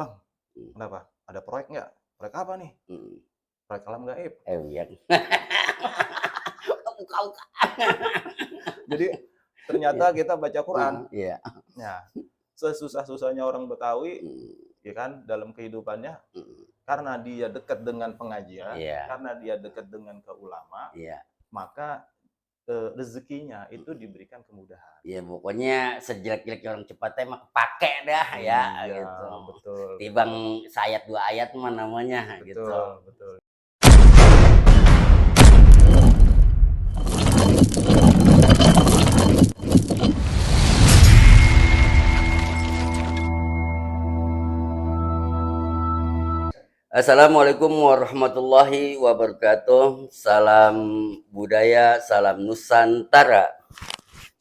"Bang, kenapa? Ada proyek nggak?" "Proyek apa nih?" Mhm. "Proyek alam gaib." Iya. Buka-buka. Jadi Iya. ternyata kita baca Quran. Heeh, iya. Nah, sesusah-susahnya orang Betawi, Mhm, ya kan, dalam kehidupannya, mhm. karena dia dekat dengan pengajian, Iya, karena dia dekat dengan ke ulama, iya. maka, rezekinya itu diberikan kemudahan. Iya, pokoknya sejelek-jeleknya orang Cipatay mah kepake dah ya, Iya, gitu. betul Timbang betul. seayat 2 ayat mah namanya, gitu. Betul betul. Assalamualaikum warahmatullahi wabarakatuh. Salam budaya, salam Nusantara.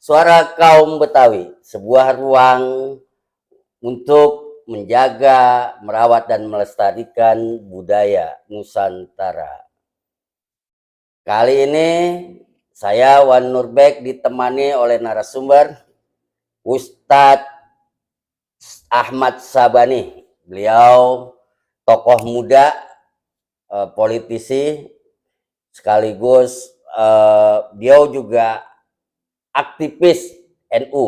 Suara kaum Betawi, sebuah ruang untuk menjaga, merawat dan melestarikan budaya Nusantara. Kali ini saya Wan Nurbek ditemani oleh narasumber Ustadz Ahmad Sabani. Beliau tokoh muda, politisi, sekaligus beliau juga aktivis NU.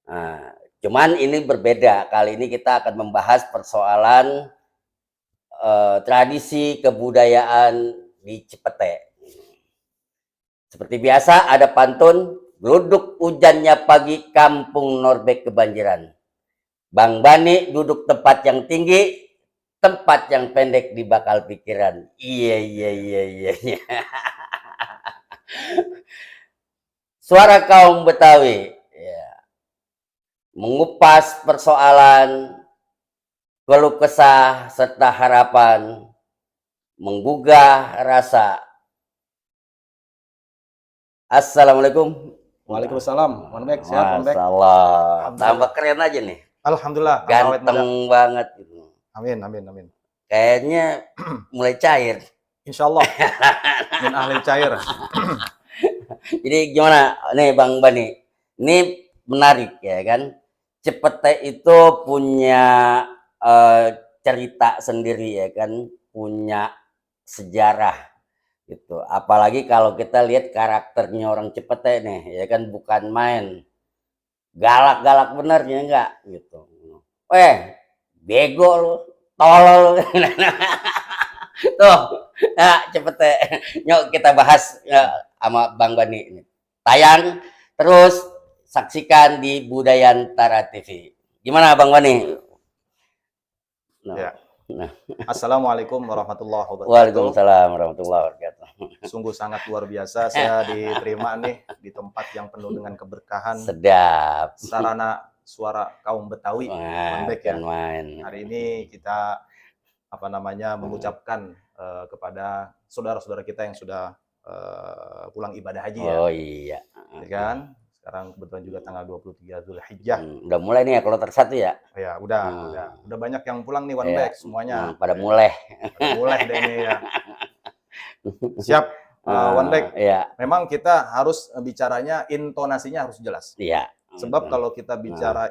Nah, cuman ini berbeda. Kali ini kita akan membahas persoalan tradisi kebudayaan di Cipete. Seperti biasa ada pantun, geluduk hujannya pagi kampung Norbek kebanjiran. Bang Bani duduk tempat yang tinggi, tempat yang pendek di bakal pikiran. Iya, iya, iya, iya, iya. Suara kaum Betawi, ya, mengupas persoalan, keluh kesah, serta harapan, menggugah rasa. Assalamualaikum. Waalaikumsalam, Wan Bek, sehat Wan Bek? Masalah, tambah Alhamdulillah. keren aja nih, Alhamdulillah, tambah awet muda. ganteng banget gitu. Amin amin amin. Kayaknya mulai cair. Insyaallah min ahlil cair. Jadi gimana nih Bang Bani? Ini menarik ya kan. Cepete itu punya cerita sendiri ya kan, punya sejarah gitu. Apalagi kalau kita lihat karakternya orang Cepete nih ya kan, bukan main. Galak-galak bener ya enggak gitu. Bego lu, tolol. Tuh, nah, cepet deh. Yuk kita bahas sama Bang Bani ini. Tayang terus saksikan di Budayantara TV. Gimana Bang Bani? Nah, Ya. nah. Assalamualaikum warahmatullahi wabarakatuh. Waalaikumsalam warahmatullahi wabarakatuh. Sungguh sangat luar biasa saya diterima nih di tempat yang penuh dengan keberkahan, Sedap. sarana suara kaum Betawi, Wan Wah, Bek kan ya. main. Hari ini kita apa namanya mengucapkan kepada saudara-saudara kita yang sudah pulang ibadah haji ya. Oh iya. Ya kan? Sekarang kebetulan juga tanggal 23 Zulhijjah. Udah mulai nih ya kloter 1 ya. Ya, udah banyak yang pulang nih One Iya, Bag semuanya. pada Ya, mulai. pada mulai deh ini ya. Siap, One Bag. Iya, Memang kita harus bicaranya intonasinya harus jelas. iya. Sebab kalau kita Nah, bicara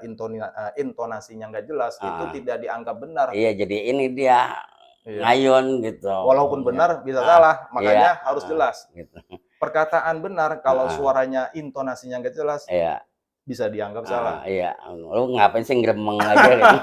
intonasinya nggak jelas, itu heeh. tidak dianggap benar. Iya, jadi ini dia Iya. ngayon gitu. Walaupun Ya. benar bisa salah, Iya, makanya harus jelas. gitu. Perkataan benar kalau suaranya intonasinya nggak jelas Iya, bisa dianggap salah. iya. Lu ngapain sih gremeng aja gitu.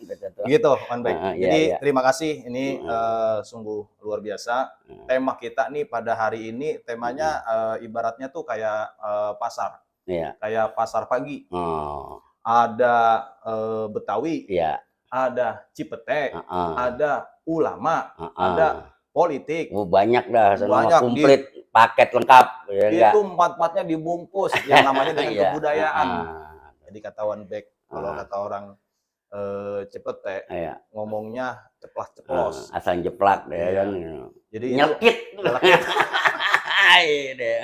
Gitu. Begitu, One Bag. Iya, Jadi iya. terima kasih, ini Heeh, sungguh luar biasa. Tema kita nih pada hari ini temanya ibaratnya tuh kayak pasar, iya. kayak pasar pagi. Oh, Ada Betawi, iya. ada Cipete, Heeh, ada ulama, heeh. ada politik, Banyak dah, sono mah banyak komplit, paket lengkap, ya enggak? itu empat-empatnya dibungkus yang namanya dengan Iya, kebudayaan. heeh. Jadi kata One Bag, kalau kata orang Cipete Iya, ngomongnya ceplas-ceplos. asal jeplak deh kan. Iya. Jadi itu Nyelkit. nyelekit, Iya deh.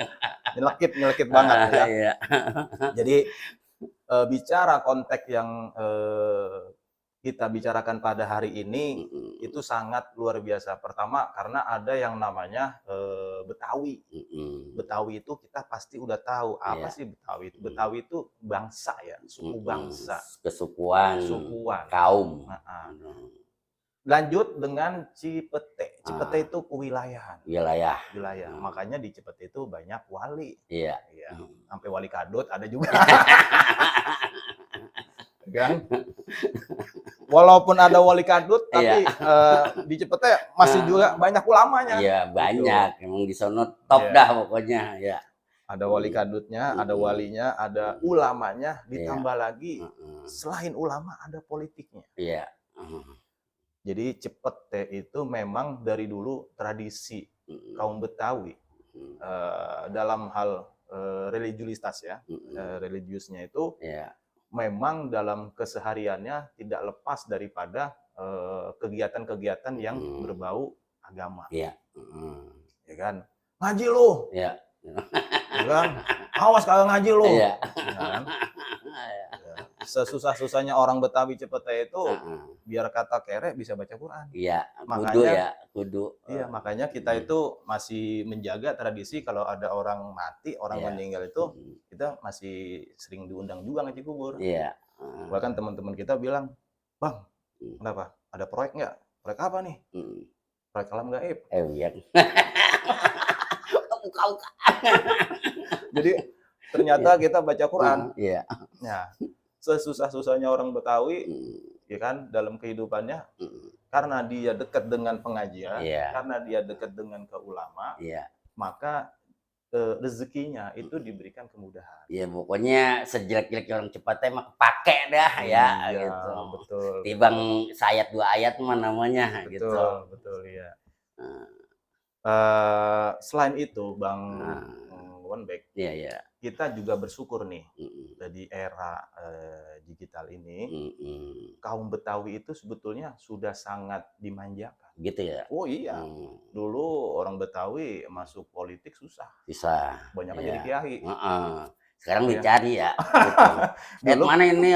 nyelekit banget ya. Iya. Jadi bicara konteks yang kita bicarakan pada hari ini Mhm. itu sangat luar biasa. Pertama karena ada yang namanya Betawi. Mm-mm. Betawi itu kita pasti udah tahu apa Iya. sih Betawi itu. Betawi itu bangsa ya, suku Mm-mm. bangsa, Kesukuan, sukuan. kaum. Heeh. Mm. Lanjut dengan Cipete. Cipete Ah, itu kewilayahan, wilayah. wilayah. Mm. Makanya di Cipete itu banyak wali. Iya. Ya, Mm. sampai wali kadut ada juga. Kan? Walaupun ada wali kadut, Iya. tapi di Cipete masih juga banyak ulamanya. Iya, Gitu. banyak. Emang di sono top Iya. dah pokoknya. Ya. Ada wali kadutnya, ada Mm-mm. walinya, ada Mm. ulamanya, Iya. ditambah lagi Mm-mm. selain ulama ada politiknya. Iya. Mm. Jadi Cipete itu memang dari dulu tradisi Mm. kaum Betawi Mm. dalam hal religiusitas ya, Mm. religiusnya itu Iya. memang dalam kesehariannya tidak lepas daripada kegiatan-kegiatan yang Mm. berbau agama, Iya. Mm. ya kan? Ngaji lu, Iya. ya kan? Awas kagak ngaji lu, Iya. ya kan? Ya. Sesusah-susahnya orang Betawi Cipete itu Mm. biar kata kere bisa baca Quran. Iya, kudu Makanya, ya, kudu. iya, makanya kita itu masih menjaga tradisi kalau ada orang mati, orang Iya. meninggal itu kita masih sering diundang juga ngaji kubur. Iya. Bahkan teman-teman kita bilang, Bang, kenapa? Ada proyek nggak? Proyek apa nih? Proyek alam gaib. Iya. Buka-buka. Jadi ternyata kita baca Quran. Iya. Nah, sesusah-susahnya orang Betawi, ya kan, dalam kehidupannya, karena dia dekat dengan pengajian, Iya. karena dia dekat dengan keulama, Iya. maka rezekinya itu diberikan kemudahan. Ya pokoknya sejelek-jelek orang Cipete mah kepake dah ya Iya, gitu. betul. Tibang sayat 2 ayat mah namanya Betul, gitu. betul ya. Nah, Selain itu, Bang Wonbek, iya, iya. kita juga bersyukur nih di era digital ini, kaum Betawi itu sebetulnya sudah sangat dimanjakan. Gitu ya. Oh iya, dulu orang Betawi masuk politik susah, Bisa. banyaknya Iya. jadi kiai. Sekarang Iya. dicari ya. Gitu. Dulu Mana ini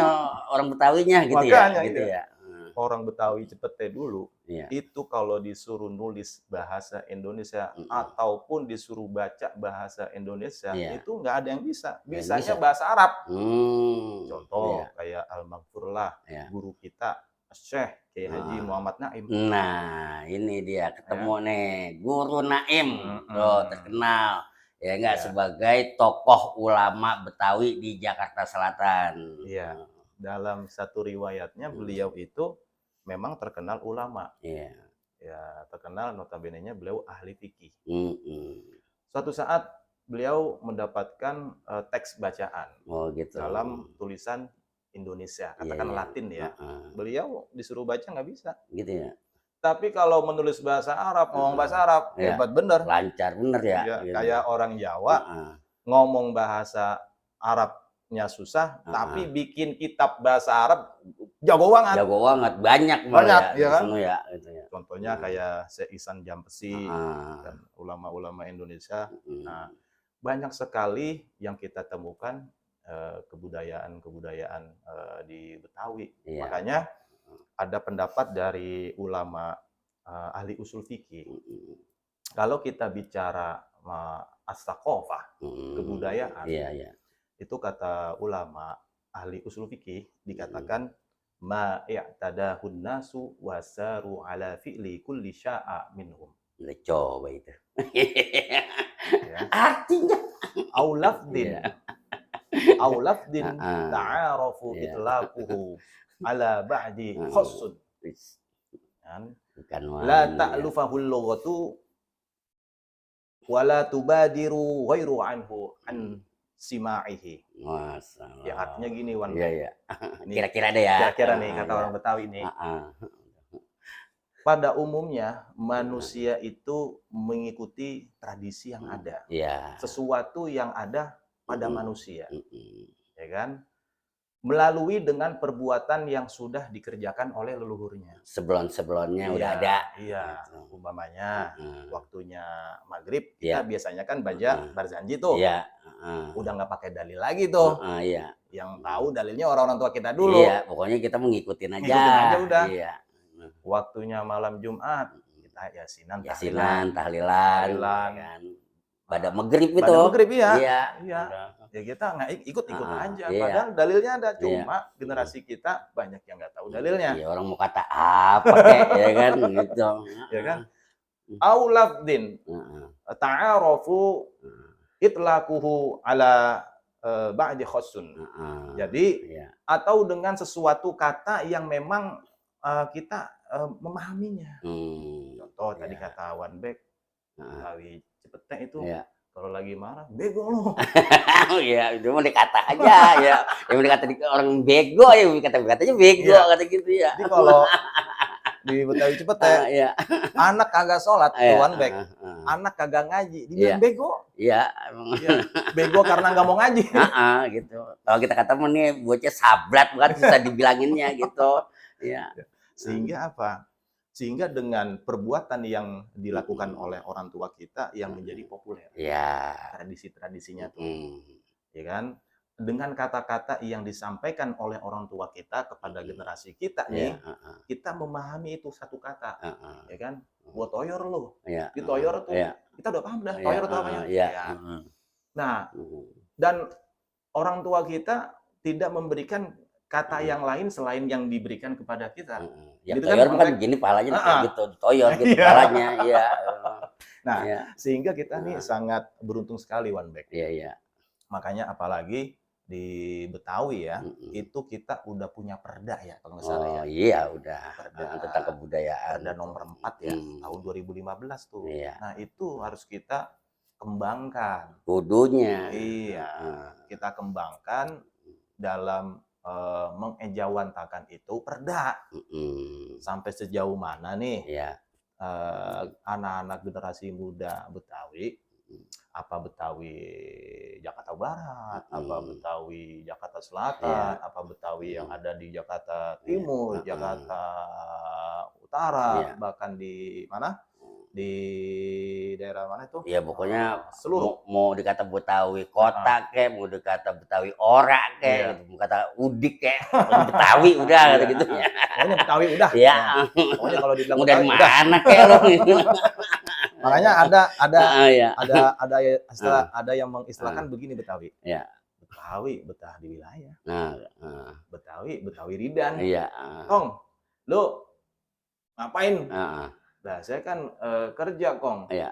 orang Betawinya gitu makanya ya, gitu iya. ya. Orang Betawi Cipete dulu Iya. itu kalau disuruh nulis bahasa Indonesia ataupun disuruh baca bahasa Indonesia Iya. itu nggak ada yang bisa. Nggak Bisanya bisa. bahasa Arab. Iya. Contoh kayak Al-Maghfurlah, Iya. guru kita Syekh Kiai Haji Muhammad Naim. Nah, ini dia ketemu nih Guru Naim. Tuh, terkenal. Ya enggak Iya. sebagai tokoh ulama Betawi di Jakarta Selatan. Iya. Dalam satu riwayatnya beliau itu memang terkenal ulama. Iya. Ya, terkenal notabene-nya beliau ahli fikih. Suatu saat beliau mendapatkan teks bacaan gitu. dalam tulisan Indonesia, katakan Iya, iya. Latin ya. Beliau disuruh baca nggak bisa. Gitu ya. Tapi kalau menulis bahasa Arab, ngomong bahasa Arab, Iya. hebat bener. Lancar bener ya. Ya, Gitu. kayak orang Jawa ngomong bahasa Arabnya susah, tapi bikin kitab bahasa Arab jago banget. Jago banget, banyak Banyak, ya, ya kan? ya, gitu ya. Contohnya kayak Syekh Ihsan Jampesi dan ulama-ulama Indonesia. Nah, banyak sekali yang kita temukan kebudayaan-kebudayaan di Betawi. Iya. Makanya ada pendapat dari ulama ahli usul fikih. Kalau kita bicara as-saqafah, kebudayaan, Iya. itu kata ulama ahli usul fikih dikatakan ma i'tadahun nasu wasaru ala fi'li kulli sya'a minhum. Coba itu. Ya. Artinya Aulafdin. Aulafdin ta'arafu Iya. itlaquhu ala ba'di khassun. Kan? Bukan La ta'lufahul lughatu wa la tubadiru ghairu anhu an sima'ihi. Masalah. Ya artinya gini Wan. Iya. Ini Kira-kira deh ya. Kira-kira nih kata orang Betawi nih. Pada umumnya manusia itu mengikuti tradisi yang ada. Iya. Sesuatu yang ada pada manusia. Ya kan? Melalui dengan perbuatan yang sudah dikerjakan oleh leluhurnya. Sebelum-sebelumnya udah ada. Iya. Umpamanya waktunya maghrib Iya. kita biasanya kan baca barzanji tuh. Iya. Udah nggak pakai dalil lagi tuh. Iya. Yang tahu dalilnya orang-orang tua kita dulu. Iya, pokoknya kita mengikutin aja. Ngikutin aja udah. Iya. Waktunya malam Jumat kita Yasinan, Yasinan, tahlilan, tahlilan, ya kan. Pada maghrib itu. pada maghrib ya. Iya. Iya. Ya kita nggak ikut-ikut aja. Iya. Padahal dalilnya ada, Iya. cuma generasi kita banyak yang nggak tahu dalilnya. Iya, orang mau kata apa kek, ya kan gitu. Ya kan? Au lafdin ta'arafu itlaquhu ala ba'di khassun. Jadi Iya. atau dengan sesuatu kata yang memang kita memahaminya. Contoh tadi Iya. kata One Back, Betawi Cipete itu Iya. kalau lagi marah, bego lu. Iya, itu mau dikata aja ya. Yang dikata orang bego ya, katanya bego, Iya. kata gitu ya. Jadi kalau di Betawi Cipete, Iya. anak kagak sholat, Iya. One Back, anak kagak ngaji, dibilang Iya. bego. Iya. Iya. Bego karena nggak mau ngaji. Gitu. Kalau kita kata nih bocah sablat bukan susah dibilanginnya gitu. Iya. Sehingga apa? Sehingga dengan perbuatan yang dilakukan oleh orang tua kita yang menjadi populer. Iya. Tradisi-tradisinya tuh. Ya kan? Dengan kata-kata yang disampaikan oleh orang tua kita kepada generasi kita nih, kita memahami itu satu kata. Ya kan? Buat toyor lo. Iya. Di toyor tuh kita udah paham dah toyor itu apanya. Iya. Nah, dan orang tua kita tidak memberikan kata yang lain selain yang diberikan kepada kita. Yang Gitu toyor kan, kan gini palanya kayak gitu, toyor gitu Iya. palanya. Iya. Nah, Iya. sehingga kita nih sangat beruntung sekali One Back. Iya. Makanya apalagi di Betawi ya, itu kita udah punya perda ya kalau nggak salah ya. Iya udah. Perda Tentang kebudayaan. Perda nomor 4 ya, tahun 2015 tuh. Iya. Nah, itu harus kita kembangkan. Kudunya. Iya, kita kembangkan dalam mengejawantakan itu perda. Sampai sejauh mana nih Iya. anak-anak generasi muda Betawi, apa Betawi Jakarta Barat, apa Betawi Jakarta Selatan, apa Betawi yang ada di Jakarta Timur, Jakarta Utara, bahkan di mana? Di daerah mana itu? Ya pokoknya seluruh mau dikata Betawi kota kek, mau dikata Betawi ora kek, mau kata udik kek, Betawi udah kata gitu ya. Pokoknya Betawi udah. Iya. Pokoknya kalau dibilang Mau dari Betawi udah. mana kek lo? Makanya Iya. ada yang mengistilahkan begini Betawi. Iya. Betawi betah di wilayah. Betawi Ridan. Iya. Kong, lu ngapain? Nah, saya kan kerja, Kong. Iya.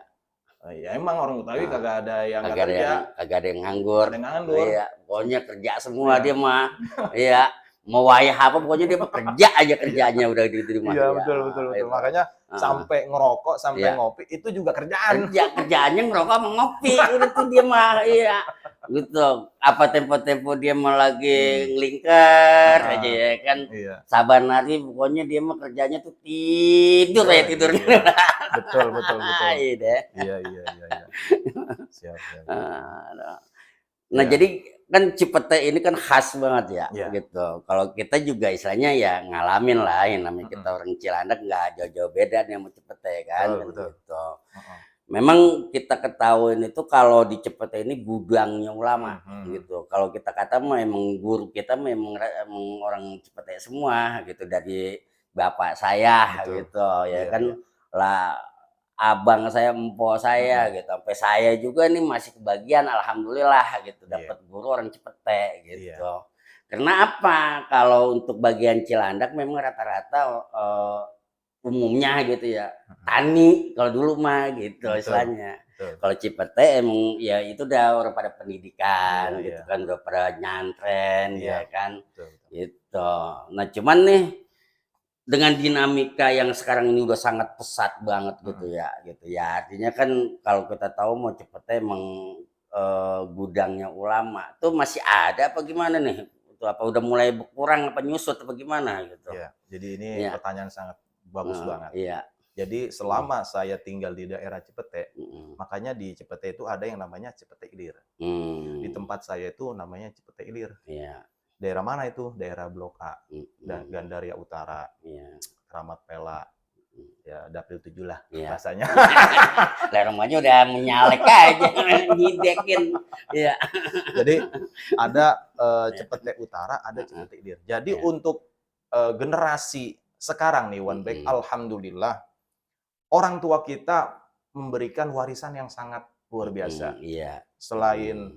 Ya emang orang Betawi kagak ada yang nggak kerja. Kagak ada yang nganggur. Ada yang nganggur. Iya, pokoknya kerja semua dia mah. Iya. Mau wayah apa pokoknya dia kerja aja kerjanya udah gitu di Iya, betul. Makanya sampai ngerokok, sampai ngopi itu juga kerjaan. Kerjaannya ngerokok sama ngopi udah tuh dia mah. Iya. Gitu. Apa tempo-tempo dia mah lagi ngelingkar aja ya kan. Iya. Saban hari pokoknya dia mah kerjanya tuh tidur ya tidur. Betul. Iya deh. Iya. Siap. Nah, jadi kan Cipete ini kan khas banget ya, Iya. gitu. Kalau kita juga istilahnya ya ngalamin lah, yang namanya kita orang Cilandak nggak jauh-jauh beda nih sama Cipete kan, Betul. gitu. Memang kita ketahuin itu kalau di Cipete ini gudangnya ulama, gitu. Kalau kita kata mah emang guru kita memang orang Cipete semua, gitu. Dari bapak saya, gitu, ya kan. Lah abang saya, empok saya, gitu, sampai saya juga nih masih kebagian, alhamdulillah gitu, dapat guru orang Cipete, gitu. Karena apa? Kalau untuk bagian Cilandak memang rata-rata umumnya gitu ya, tani kalau dulu mah gitu istilahnya. Kalau Cipete emang ya itu udah orang pada pendidikan, gitu kan, udah pada nyantren, ya kan, gitu. Nah cuman nih dengan dinamika yang sekarang ini udah sangat pesat banget gitu ya, artinya kan kalau kita tahu mau Cipete emang gudangnya ulama tuh masih ada apa gimana nih? Itu apa udah mulai berkurang apa nyusut apa gimana gitu? Iya, jadi ini pertanyaan sangat bagus banget. Iya. Jadi selama saya tinggal di daerah Cipete, makanya di Cipete itu ada yang namanya Cipete Ilir. Di tempat saya itu namanya Cipete Ilir. Iya. Daerah mana itu? Daerah Blok A, dan Gandaria Utara, Keramat Pela, ya Dapil 7 lah bahasanya. Lah rumahnya udah menyalek aja, nyidekin. Iya. Jadi ada Cipete Utara, ada Cipete Ilir. Jadi untuk generasi sekarang nih One Back, alhamdulillah orang tua kita memberikan warisan yang sangat luar biasa. Iya. Selain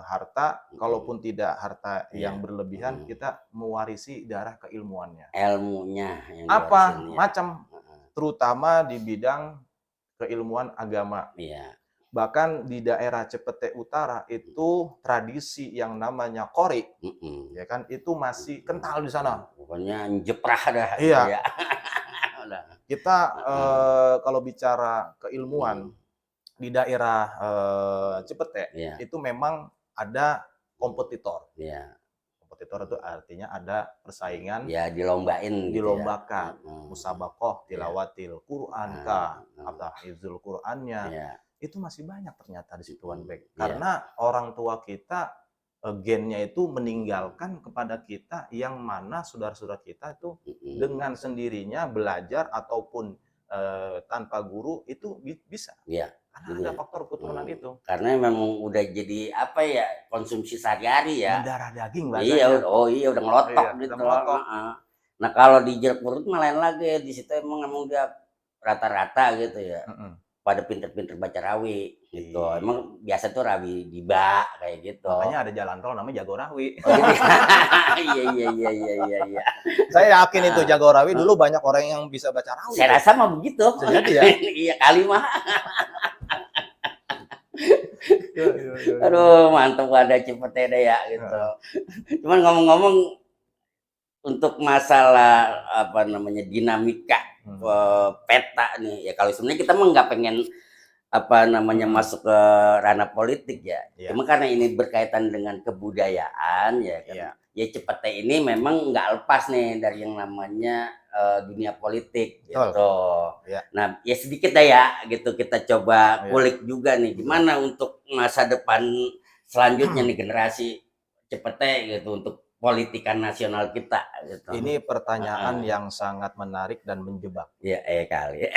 harta, kalaupun tidak harta Iya. yang berlebihan, kita mewarisi darah keilmuannya. Ilmunya yang Apa diwarisin, ya. macam, terutama di bidang keilmuan agama. Iya. Bahkan di daerah Cepete Utara itu tradisi yang namanya qori, ya kan, itu masih kental di sana. Pokoknya jeprah dah. Iya. Gitu ya. Kita kalau bicara keilmuan di daerah Cepete, Iya. itu memang ada kompetitor. Iya. Kompetitor itu artinya ada persaingan, Ya dilombain. dilombakan, Gitu ya. musabakoh, tilawatil Quran kah, atau hifzul Qurannya. Iya. Itu masih banyak ternyata di situ One Back. Iya. Karena orang tua kita gennya itu meninggalkan kepada kita yang mana saudara-saudara kita itu dengan sendirinya belajar ataupun tanpa guru itu bisa. Iya. Karena ada faktor keturunan itu. Karena memang udah jadi apa ya, konsumsi sehari-hari ya. Darah daging Iya, bahasanya. iya udah ngelotok Iya, gitu. udah ngelotok. Nah kalau di Jeruk Purut mah lain lagi, di situ emang dia rata-rata gitu ya. Pada pinter-pinter baca rawi gitu. Iya. Emang biasa tuh rawi diba kayak gitu. Makanya ada jalan tol namanya Jagorawi. Oh, gitu. Iya. Saya yakin itu Jagorawi dulu banyak orang yang bisa baca rawi. Saya rasa mah begitu. Bisa jadi ya. Iya kali mah. Aduh, mantap ada Cipete deh ya gitu. Cuman ngomong-ngomong untuk masalah apa namanya dinamika peta nih ya, kalau sebenarnya kita mah nggak pengen apa namanya masuk ke ranah politik ya. Cuma karena ini berkaitan dengan kebudayaan ya kan. Ya Cipete ini memang nggak lepas nih dari yang namanya dunia politik gitu. Nah ya sedikit dah ya gitu, kita coba kulik juga nih gimana untuk masa depan selanjutnya nih generasi Cipete gitu untuk politikan nasional kita gitu. Ini pertanyaan yang sangat menarik dan menjebak. Ya kali.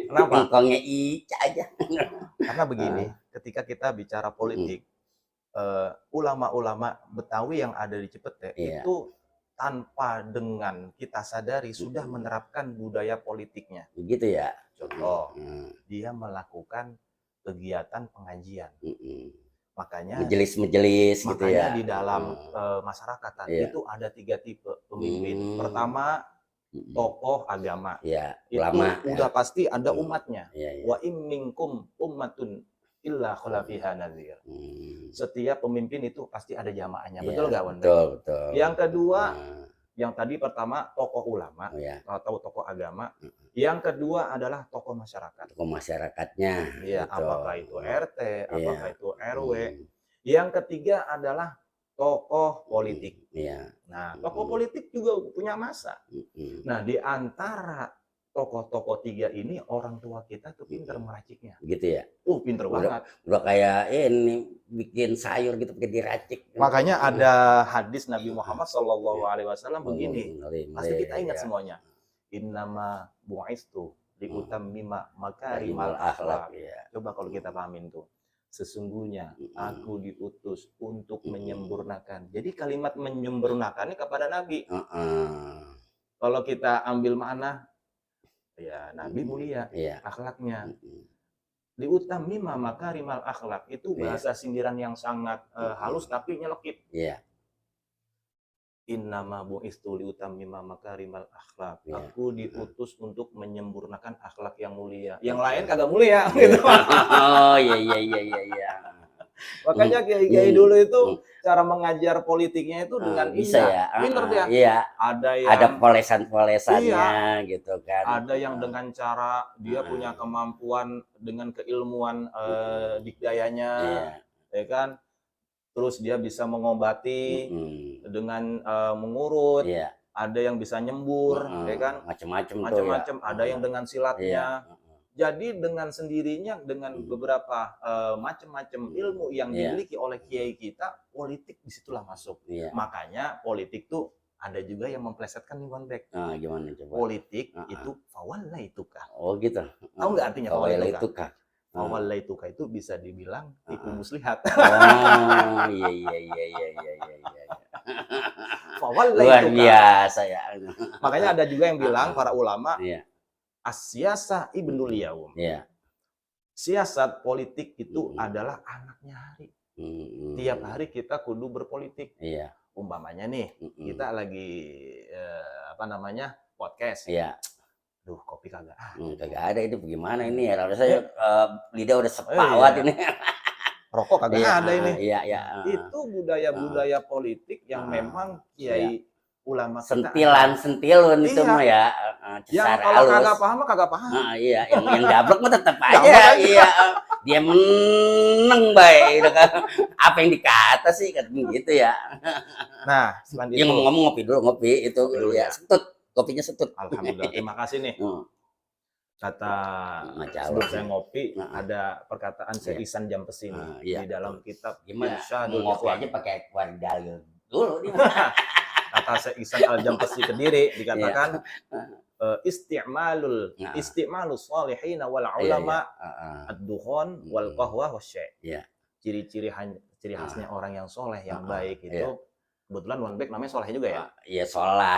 Kenapa? Engkongnya Ica aja. Karena begini, ketika kita bicara politik, ulama-ulama Betawi yang ada di Cipete itu tanpa dengan kita sadari sudah menerapkan budaya politiknya. Begitu ya. Contoh, dia melakukan kegiatan pengajian. Makanya majelis gitu ya. Di dalam masyarakat itu ada 3 tipe pemimpin. Pertama, tokoh agama. Ya, itu ulama. Udah pasti ada umatnya. Ya. Wa im minkum ummatun illa khala fiha nadhir. Setiap pemimpin itu pasti ada jamaahnya. Betul nggak, Wan? Betul. Yang kedua, yang tadi pertama tokoh ulama atau tokoh agama. Yang kedua adalah tokoh masyarakat. Tokoh masyarakatnya. Iya, gitu. apakah itu RT, apakah itu RW. Yang ketiga adalah tokoh politik. Nah, tokoh politik juga punya masa. Nah, di antara tokoh-tokoh 3 ini orang tua kita tuh pinter meraciknya. Gitu ya. Pinter banget. Udah kayak ini bikin sayur gitu pakai diracik. Makanya ada hadis Nabi Muhammad SAW begini. Pasti kita ingat semuanya. Innama bu'istu liutammima makarimal akhlak. Coba kalau kita pahamin tuh. Sesungguhnya aku diutus untuk menyempurnakan. Jadi kalimat menyempurnakan ini kepada Nabi. Kalau kita ambil makna, ya Nabi mulia akhlaknya. Liutammima makarimal akhlak itu bahasa sindiran yang sangat halus tapi nyelekit. Innama bu'istu liutammima makarimal akhlak. Aku diutus untuk menyempurnakan akhlak yang mulia. Yang lain kagak mulia gitu. Oh iya. Makanya kiai dulu itu cara mengajar politiknya itu dengan bisa ya. Pinter dia. Iya. Ada polesan-polesannya gitu kan. Ada yang dengan cara dia punya kemampuan dengan keilmuan dikdayanya, ya kan? Terus dia bisa mengobati dengan mengurut. Ada yang bisa nyembur, ya kan? Macam-macam. Ada yang dengan silatnya. Jadi dengan sendirinya, dengan beberapa macam-macam ilmu yang dimiliki oleh kiai kita, politik disitulah masuk. Makanya politik tuh ada juga yang memplesetkan nih, One Back. Gimana coba? Politik itu fawallaituka. Oh gitu. Tahu nggak artinya fawallaituka? Fawallaituka itu bisa dibilang tipu muslihat. Oh iya. Luar fawallaituka. biasa ya. Makanya ada juga yang bilang para ulama, Iya, as-siyasah ibnul yaum. iya. Siasat politik itu adalah anaknya hari. Mm-mm. Tiap hari kita kudu berpolitik. Iya. Umpamanya nih, kita lagi podcast. Iya. Duh, kopi kagak. Kagak ada ini bagaimana ini ya? Saya lidah udah Iya. sepakat ini. Rokok kagak Iya, ada ini. Iya, iya. Itu budaya-budaya politik yang memang kiai ulama kita Sentilan itu Iya. mah ya. yang kalau kagak paham mah kagak paham. Iya, yang dablek mah tetap aja. Iya, dia meneng baik. Apa yang dikata sih kan gitu ya. Nah, selain Yang itu, ngomong ngopi dulu, ngopi itu Ngopi dulu ya. ya. Setut, kopinya setut. alhamdulillah, terima kasih nih. Kata Masya sebelum Allah. saya ngopi, ada perkataan Iya. Isan Jampesi Iya. di dalam kitab Gimana? Irsyadul Ngopi Ikhwan. aja pakai dalil dulu dia. Kata Syekh Ihsan Al-Jampesi Kediri dikatakan isti'malus shalihin wal ulama ad-dukhon wal qahwah wasyai. Iya. Ciri khasnya orang yang soleh yang baik itu Iya. kebetulan One Back namanya soleh juga ya. Iya, soleh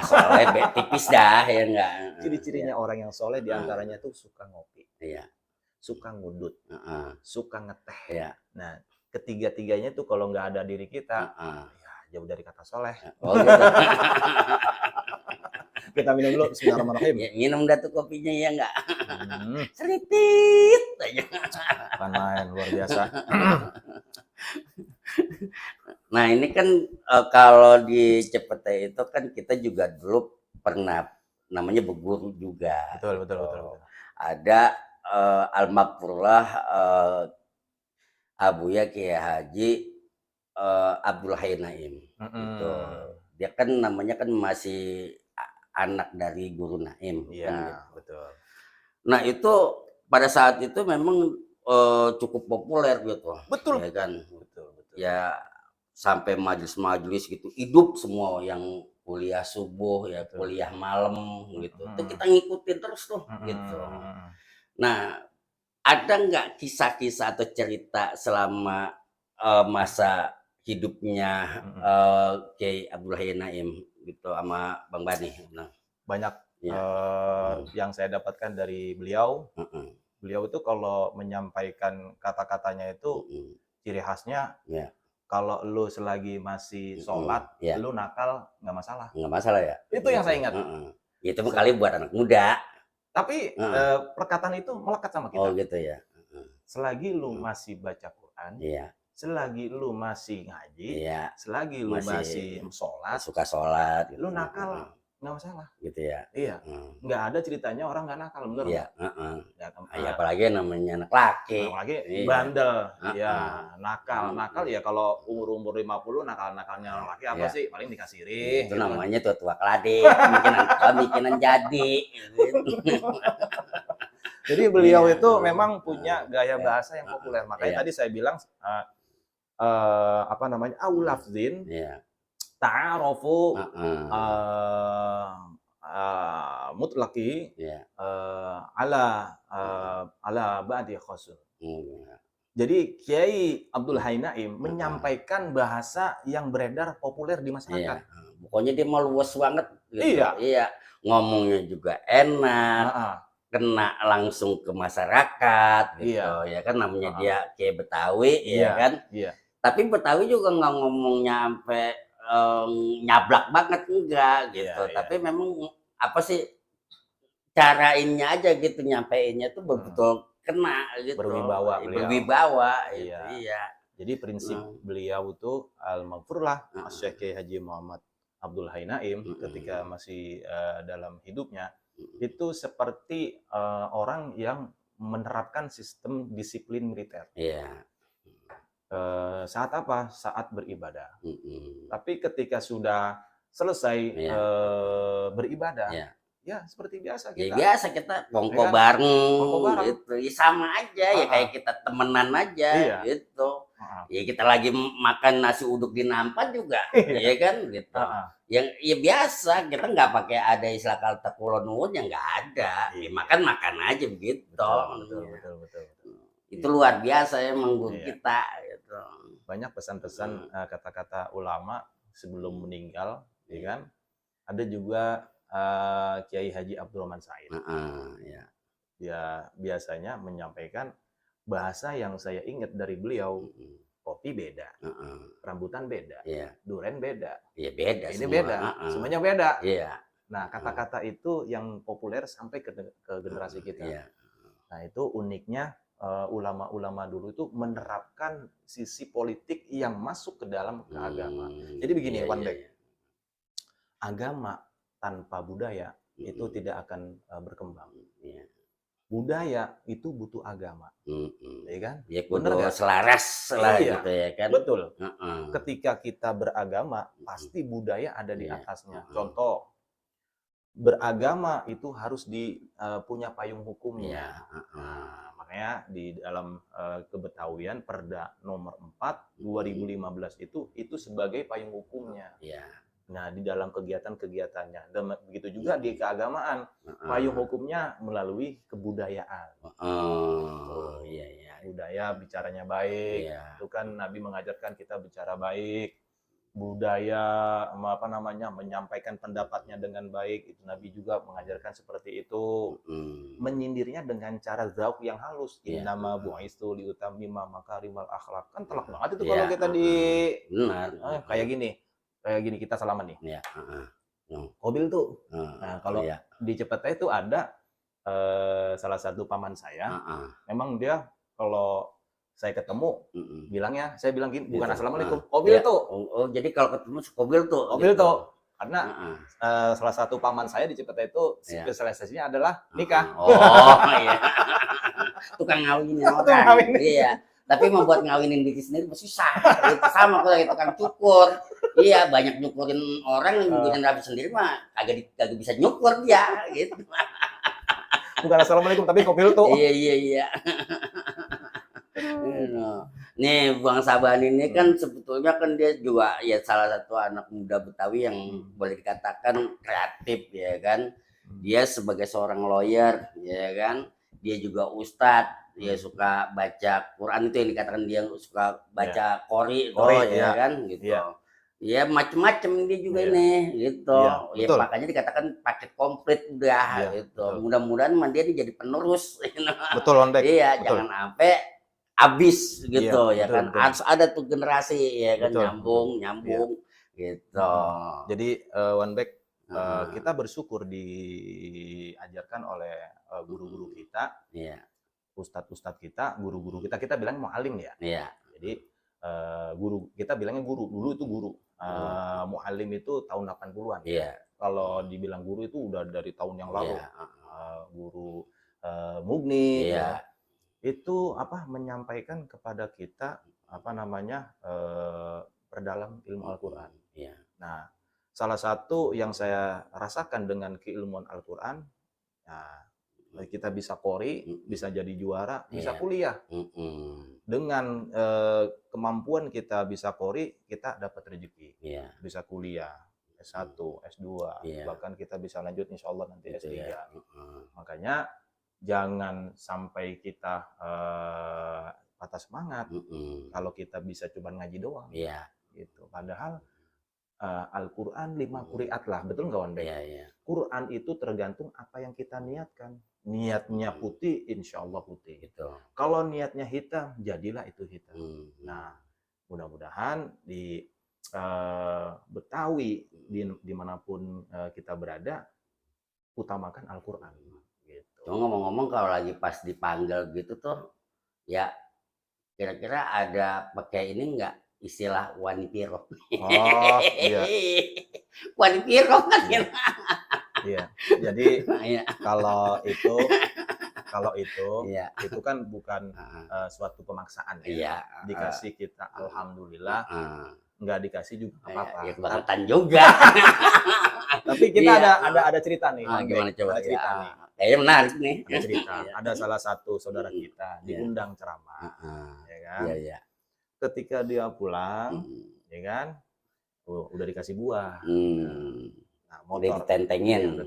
tipis dah ya enggak. Ciri-cirinya orang yang soleh diantaranya tuh suka ngopi, Iya. suka ngudut, suka ngeteh. Iya. Nah, ketiga-tiganya tuh kalau nggak ada diri kita, ya jauh dari kata soleh. Oh gitu. Kita minum dulu, bismillahirrahmanirrahim. Ya, minum dah tuh kopinya ya enggak. Sedikit aja. Bukan main, luar biasa. Nah ini kan kalau di Cepete itu kan kita juga dulu pernah namanya berguru juga. Betul. Ada almarhumlah Abuya Kiai Haji Abdul Hayy Naim. Gitu. Dia kan namanya kan masih anak dari Guru Naim. Iya, kan gitu. betul. Nah itu pada saat itu memang cukup populer gitu. Betul. Ya kan. Betul. Ya sampai majelis-majelis gitu hidup semua yang kuliah subuh ya kuliah malam gitu. Itu kita ngikutin terus tuh gitu. Nah, ada nggak kisah-kisah atau cerita selama masa hidupnya Kiai Abdul Hayy Naim gitu sama Bang Bani? Nah, banyak ya. yang saya dapatkan dari beliau. Beliau itu kalau menyampaikan kata-katanya itu ciri khasnya kalau lu selagi masih sholat, lu nakal nggak masalah. Nggak masalah ya? Itu yang saya ingat. Itu kali buat anak muda. Tapi perkataan itu melekat sama kita. Oh gitu ya. Selagi lu masih baca Quran, selagi lu masih ngaji, selagi lu masih sholat, suka sholat, lu nakal nggak masalah. Gitu ya. Iya. Nggak ada ceritanya orang nggak nakal, bener. Iya. Apalagi namanya anak laki. Bandel, ya nakal ya kalau umur 50 nakalnya laki apa sih? Paling dikasih itu namanya tua keladi, bikinan jadi. Jadi beliau itu memang punya gaya bahasa yang populer. Makanya tadi saya bilang aulafzin ta'arofu mutlaki ala ba'di khasun. Jadi Kiai Abdul Hayy Naim menyampaikan bahasa yang beredar populer di masyarakat. Pokoknya dia mau luas banget gitu. Iya. Ngomongnya juga enak. Kena langsung ke masyarakat gitu. Ya kan namanya dia Kiai Betawi ya kan. Iya. Tapi Betawi juga nggak ngomong nyampe nyablak banget enggak gitu. Tapi memang apa sih cara ininya aja gitu nyampeinnya tuh betul kena gitu. Berwibawa. Iya. Jadi prinsip beliau tuh al-maghfurlah Syekh Haji Muhammad Abdul Hayy Naim ketika masih dalam hidupnya itu seperti orang yang menerapkan sistem disiplin militer. Iya. Saat apa? Saat beribadah. Tapi ketika sudah selesai beribadah, ya seperti biasa kita. Ya biasa kita kongko bareng gitu. Ya sama aja ya kayak kita temenan aja gitu. Ya kita lagi makan nasi uduk di nampan juga, ya kan gitu. Yang ya biasa kita nggak pakai ada istilah kata kulon yang nggak ada. Ya makan aja begitu. Betul. Itu luar biasa emang guru kita gitu. Banyak pesan-pesan kata-kata ulama sebelum meninggal ya kan? Ada juga Kiai Haji Abdurrahman Said. Ya. Dia biasanya menyampaikan bahasa yang saya ingat dari beliau, kopi beda, rambutan beda, Iya. duren beda, Iya beda ini semua. beda, semuanya beda. Iya. Nah, kata-kata itu yang populer sampai ke generasi kita. Iya. Nah, itu uniknya ulama-ulama dulu itu menerapkan sisi politik yang masuk ke dalam agama. Jadi begini, Iya, One iya, Back. iya. Agama tanpa budaya itu tidak akan berkembang. Iya. Budaya itu butuh agama, ya kan? Ya Bener kudu nggak? selaras lah Iya, gitu ya kan. betul. Heeh. Ketika kita beragama, pasti budaya ada di Iya. atasnya. Contoh, beragama itu harus punya payung Iya. hukumnya. Nah, makanya di dalam kebetawian Perda nomor 4 2015 itu sebagai payung hukumnya. Iya. Nah, di dalam kegiatan-kegiatannya. Dan begitu juga di keagamaan, payung hukumnya melalui kebudayaan. Oh, iya, iya. Budaya bicaranya baik. Iya. Itu kan Nabi mengajarkan kita bicara baik. Budaya menyampaikan pendapatnya dengan baik. Itu Nabi juga mengajarkan seperti itu. Menyindirnya dengan cara zauk yang halus. Iya. Innama bu'istu liutammima makarimal akhlak. Kan telak banget itu Iya. kalau kita Benar. kayak gini kita salaman nih. Iya. Kobil tuh. Nah, kalau iya. di Cepete itu ada salah satu paman saya. Memang dia kalau saya ketemu bilangnya, saya bilang gini, bukan assalamualaikum, kobil Iya. tuh. Oh, jadi kalau ketemu kobil tuh. Kobil gitu. tuh. Karena salah satu paman saya di Cepete itu spesialisasinya adalah nikah. Oh, iya. Tukang ngawinin orang. Tukang ngawinin. Iya. Tapi membuat ngawinin diri sendiri susah. Itu sama kayak tukang cukur. Iya, banyak nyukurin orang, nyukurin rapi sendiri mah kagak bisa nyukur dia gitu. Bukan assalamualaikum tapi kobil tuh. Iya. Nih Bang Saban ini kan sebetulnya kan dia juga ya salah satu anak muda Betawi yang boleh dikatakan kreatif ya kan. Dia sebagai seorang lawyer ya kan. Dia juga ustadz, dia suka baca Quran, itu yang dikatakan dia suka baca qori ya kan gitu. Ya macem-macem dia juga ini gitu. Ya makanya dikatakan paket komplit udah gitu. Mudah-mudahan dia jadi penerus. Betul, Ondek. Iya, betul. Jangan sampai habis gitu ya betul, kan. Betul. Harus ada tuh generasi ya kan, Betul. nyambung gitu. Jadi One Back kita bersyukur diajarkan oleh guru-guru kita, ustadz-ustadz kita, guru-guru kita bilang mu'alim ya. Jadi guru kita bilangnya guru, dulu itu guru. Mu'alim itu tahun 80-an. Kalau dibilang guru itu udah dari tahun yang lalu. Guru Mugni itu menyampaikan kepada kita perdalam ilmu Al-Qur'an. Nah, salah satu yang saya rasakan dengan keilmuan Al-Qur'an, kita bisa qori, bisa jadi juara, bisa kuliah. Dengan kemampuan kita bisa qori, kita dapat rezeki. Bisa kuliah S1, S2, bahkan kita bisa lanjut insya Allah nanti S3. Makanya jangan sampai kita patah semangat kalau kita bisa cuma ngaji doang. Gitu. Padahal Al-Quran 5 quriat lah, betul nggak Wanda? Quran itu tergantung apa yang kita niatkan. Niatnya putih, insya Allah putih. Kalau niatnya hitam, jadilah itu hitam. Nah, mudah-mudahan di Betawi, dimanapun kita berada, utamakan Al-Quran. Gitu. Ngomong-ngomong kalau lagi pas dipanggil gitu tuh, ya kira-kira ada pakai ini nggak? Istilah wani piro. Oh, iya. Wani piro kan. Iya. Jadi kalau itu itu kan bukan suatu pemaksaan ya. Dikasih kita alhamdulillah, nggak dikasih juga apa-apa. Ya kebangetan juga. Tapi kita ada cerita nih. Gimana coba? Ada cerita nih. Kayaknya menarik nih. Ada cerita. Ada salah satu saudara kita diundang ceramah, ya kan? Ketika dia pulang, ya kan, udah dikasih buah. Nah, motor udah ditentengin.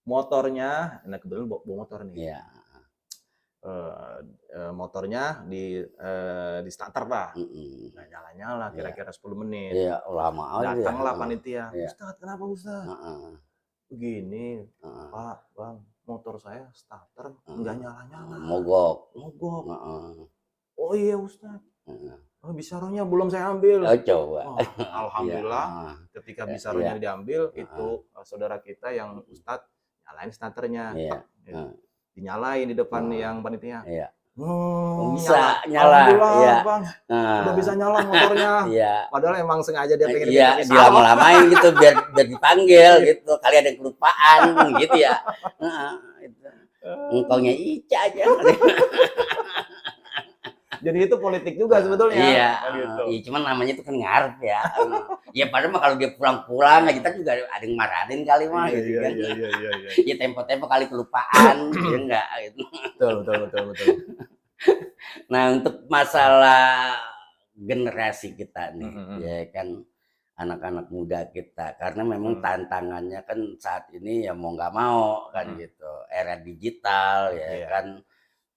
Motornya, kebetulan bawa motor nih. motornya di starter lah. Mm-mm. Nggak nyala-nyala, Iya. kira-kira 10 menit. Iya, lama aja ya. Datanglah panitia, Iya. "Ustadz, kenapa Ustadz?" Heeh, "Begini, heeh, Pak, Bang, motor saya starter nggak heeh. nyala-nyala, Mogok. mogok." Heeh, "Oh iya Ustadz, heeh. oh bisaronya belum saya ambil." Oh, coba. Wah, Iya, alhamdulillah heeh. ketika Iya, bisaronya diambil, heeh. itu saudara kita yang ustadz nyalain starternya, Iya, tek, gitu. heeh, Dinyalain di depan heeh. yang panitia. Iya. Oh, Hmm, bisa nyala. nyala. Iya. Alhamdulillah, Bang, udah Heeh. bisa nyala motornya. Iya. Padahal emang sengaja dia pengen Iya, minta pisah. dilama-lamain gitu biar dipanggil gitu, kali ada yang kelupaan gitu ya. Heeh, itu. Engkongnya Ica aja. Jadi itu politik juga sebetulnya. Iya, Nah, gitu. iya cuman namanya itu kan ngarep ya. Ya padahal mah kalau dia pulang-pulang ya kita juga ada yang marahin kali mah Iya, gitu iya, kan. iya, iya, iya, iya. Ya tempo-tempo kali kelupaan, ya enggak gitu. Betul, betul, betul, betul. Nah, untuk masalah generasi kita nih, Mhm, ya kan anak-anak muda kita karena memang mhm. tantangannya kan saat ini ya mau nggak mau kan Mhm, gitu. Era digital ya iya. kan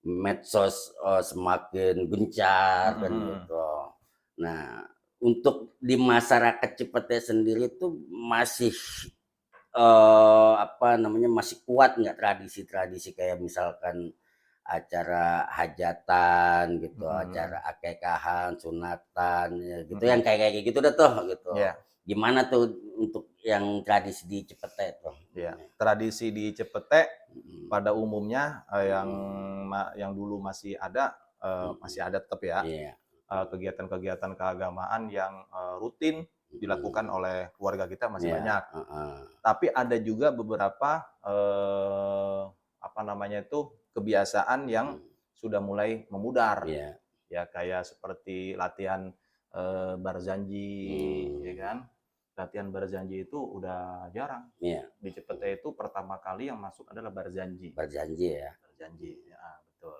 medsos semakin gencar Mhm, kan mhm. gitu. Nah, untuk di masyarakat Cipete sendiri tuh masih apa namanya masih kuat nggak tradisi-tradisi kayak misalkan acara hajatan gitu, Mhm, acara mhm. akekahan, sunatan, ya gitu yang Mhm. kayak gitu dah tuh gitu. Iya, Gimana tuh untuk yang tradisi di Cipete tuh? iya. Tradisi di Cepete Mhm, pada umumnya, mhm, yang dulu masih mhm, ada tetap ya, iya, kegiatan-kegiatan keagamaan yang, rutin mhm, dilakukan oleh keluarga kita masih iya, banyak. heeh, Tapi ada juga beberapa, apa namanya itu, kebiasaan yang mhm, sudah mulai memudar. iya, Ya kayak seperti latihan, barzanji, ya mmm, kan. Latihan barzanji itu udah jarang. iya, Di Cipete itu pertama kali yang masuk adalah barzanji. berjanji ya. Barzanji, ya betul.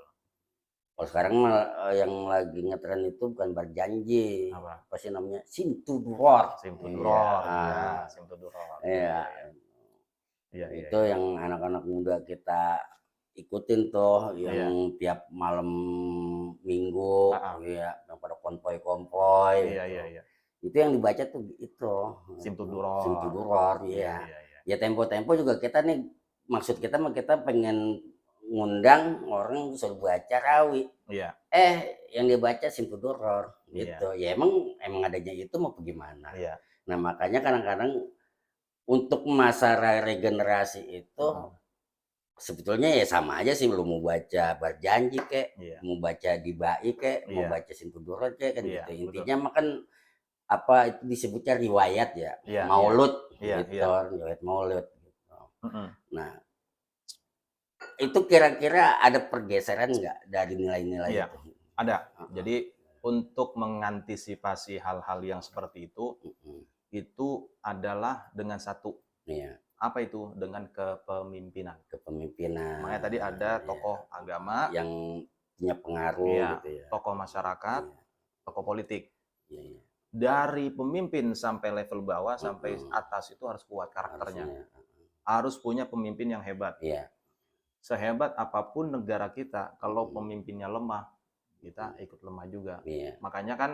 Kalau sekarang mah, yang lagi ngetren itu bukan berjanji, Apa? apa sih namanya, Simtuduror. Iya, Simtuduror, ya Simtuduror. Iya, iya. iya, iya. Iya, iya, Itu iya. yang anak-anak muda kita ikutin tuh, yang Iya, tiap malam Minggu, heeh. ya, yang pada konvoy-konvoy Iya, gitu. iya, iya. Itu yang dibaca tuh itu, Simtuduror. Simtuduror, Iya, iya. iya, iya. Ya tempo-tempo juga kita nih, maksud kita mah kita pengen ngundang orang suruh baca rawi. Iya, Yang dibaca Simtuduror gitu. iya, Ya emang adanya itu mau gimana. iya. Nah makanya kadang-kadang untuk masalah regenerasi itu Mhm. sebetulnya ya sama aja sih lu mau baca Berjanji kek, Iya, mau baca Dibai kek, mau iya, baca Simtuduror kek kan iya, gitu. betul. Intinya mah kan apa itu disebutnya riwayat ya, Iya, iya. maulud Iya, iya. gitu, riwayat maulud gitu. Mhm. Nah, itu kira-kira ada pergeseran nggak dari nilai-nilai Iya, itu? ada. Heeh, Jadi untuk mengantisipasi hal-hal yang seperti mhm, itu adalah dengan satu, iya, apa itu? Dengan kepemimpinan. Makanya tadi kepemimpinan, ada iya, tokoh agama, yang punya pengaruh iya, gitu ya. tokoh masyarakat, Iya, tokoh politik. iya, iya, Dari pemimpin sampai level bawah sampai heeh, atas itu harus kuat karakternya. harusnya, Harus punya pemimpin yang hebat. iya, Sehebat apapun negara kita, kalau mhm, pemimpinnya lemah, kita mhm, ikut lemah juga. iya, Makanya kan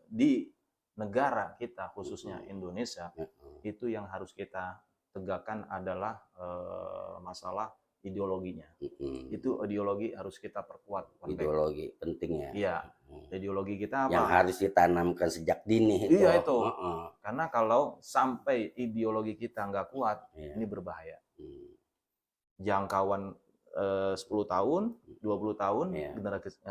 di negara kita, khususnya mhm, Indonesia, heeh, itu yang harus kita tegakkan adalah masalah ideologinya. mhm. Itu ideologi harus kita perkuat, perbaiki. Ideologi penting ya, Iya, mhm, ideologi kita yang apa? harus ditanamkan sejak dini itu, Iya itu. heeh, Karena kalau sampai ideologi kita nggak kuat, iya, ini berbahaya. mmm, Jangkauan 10 tahun, 20 tahun iya,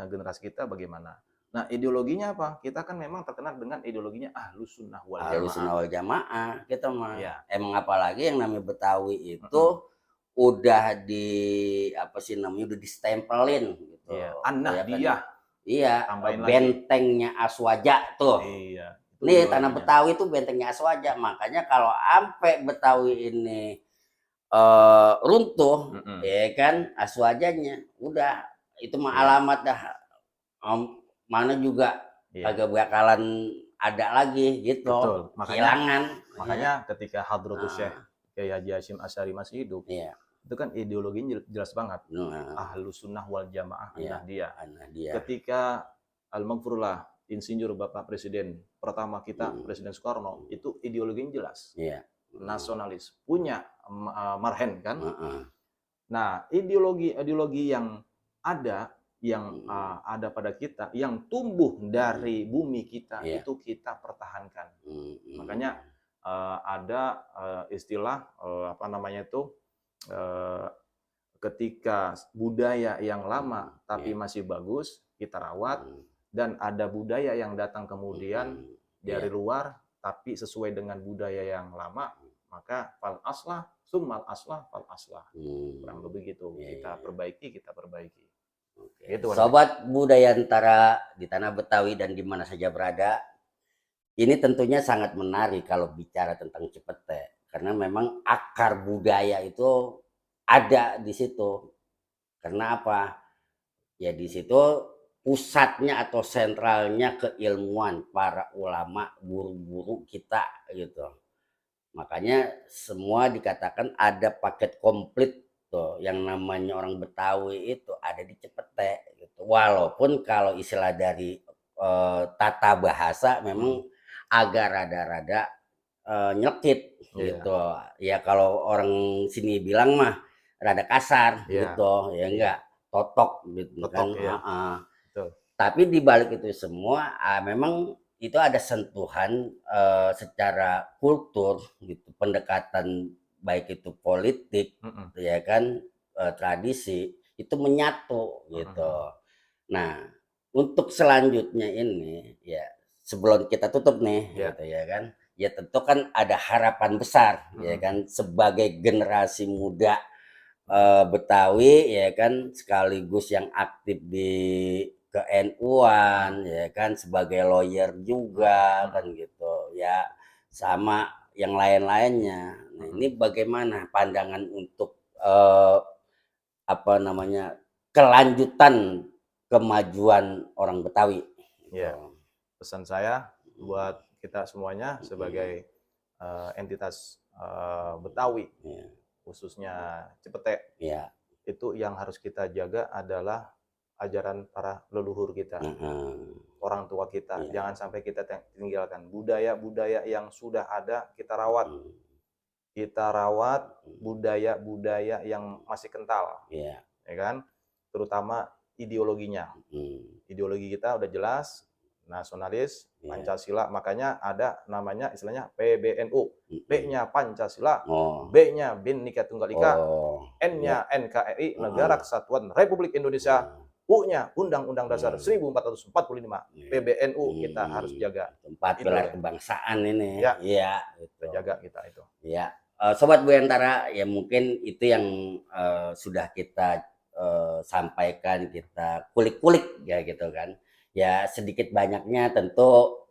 generasi kita bagaimana. Nah, ideologinya apa? Kita kan memang terkenal dengan ideologinya Ahlus Sunnah wal Jamaah. Ahlussunnah wal Jamaah kita mah. Iya, Emang apalagi yang namanya Betawi itu mhm, udah di apa sih namanya, udah distempelin gitu, iya. ya kan. An-Nahdiyah, Iya, tambahin lagi. bentengnya Aswaja tuh. Iya, itu Nih tanah ideologinya. Betawi tuh bentengnya Aswaja, makanya kalau ampe Betawi ini, runtuh, Mhm, ya kan, Aswajanya, udah itu mah iya, alamat dah, mana juga iya, kagak bakalan ada lagi betul. gitu, Makanya kehilangan, ya, makanya ketika Hadratus Syekh heeh, Kiai Haji Hasyim Asy'ari masih hidup, iya, itu kan ideologinya jelas banget. Nah, Ahlus sunnah wal jamaah iya, dia. dia. Ketika Al-Maghfurullah Insinyur Bapak Presiden pertama kita, Presiden Soekarno, itu ideologinya jelas. Iya. Nasionalis. Punya Marhen kan. Heeh. Nah, ideologi yang ada ada pada kita, yang tumbuh dari bumi kita, Iya. itu kita pertahankan. Makanya ada istilah apa namanya itu, ketika budaya yang lama tapi masih bagus kita rawat, dan ada budaya yang datang kemudian dari luar tapi sesuai dengan budaya yang lama, maka fal aslah summal aslah fal aslah. Kurang lebih gitu. Kita perbaiki. Oke. Gitu, Bang. Sobat Budayantara di tanah Betawi dan di mana saja berada, ini tentunya sangat menarik kalau bicara tentang Cipete, karena memang akar budaya itu ada di situ. Karena apa? Ya di situ pusatnya atau sentralnya keilmuan para ulama, guru-guru kita gitu. Makanya semua dikatakan ada paket komplit tuh, yang namanya orang Betawi itu ada di Cipete gitu. Walaupun kalau istilah dari tata bahasa memang agak rada-rada nyelkit gitu. Ya kalau orang sini bilang mah rada kasar gitu, ya enggak totok gitu kan. Tapi di balik itu semua memang itu ada sentuhan secara kultur gitu, pendekatan baik itu politik ya kan, tradisi itu menyatu gitu. Nah, untuk selanjutnya ini ya sebelum kita tutup nih gitu ya kan, ya tentu kan ada harapan besar ya kan sebagai generasi muda Betawi ya kan, sekaligus yang aktif di ke-NU-an ya kan, sebagai lawyer juga kan gitu ya, sama yang lain-lainnya. Nah, ini bagaimana pandangan untuk apa namanya, kelanjutan kemajuan orang Betawi gitu. Ya, pesan saya buat kita semuanya sebagai entitas Betawi, khususnya Cipete, itu yang harus kita jaga adalah ajaran para leluhur kita, orang tua kita. Jangan sampai kita tinggalkan budaya-budaya yang sudah ada, kita rawat. Kita rawat budaya-budaya yang masih kental, ya kan? Terutama ideologinya. Ideologi kita udah jelas, nasionalis, Pancasila, makanya ada namanya istilahnya PBNU. P-nya Pancasila, B-nya Bhinneka Tunggal Ika, N-nya NKRI, Negara Kesatuan Republik Indonesia, U-nya Undang-Undang Dasar 1445. PBNU kita harus jaga. 4 pilar kebangsaan ini. Ya, gitu. Jaga kita itu. Ya, Sobat Budayantara, ya mungkin itu yang sudah kita sampaikan, kita kulik-kulik ya gitu kan. Ya sedikit banyaknya tentu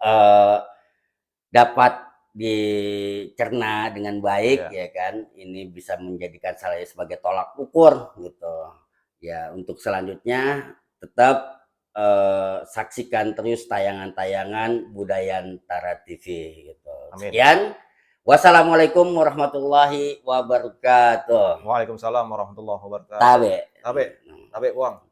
dapat dicerna dengan baik ya kan. Ini bisa menjadikan saya sebagai tolak ukur gitu. Ya untuk selanjutnya tetap saksikan terus tayangan-tayangan Budayantara TV gitu. Amin. Sekian. Wassalamualaikum warahmatullahi wabarakatuh. Waalaikumsalam warahmatullahi wabarakatuh. Tabe. Tabe, Bang.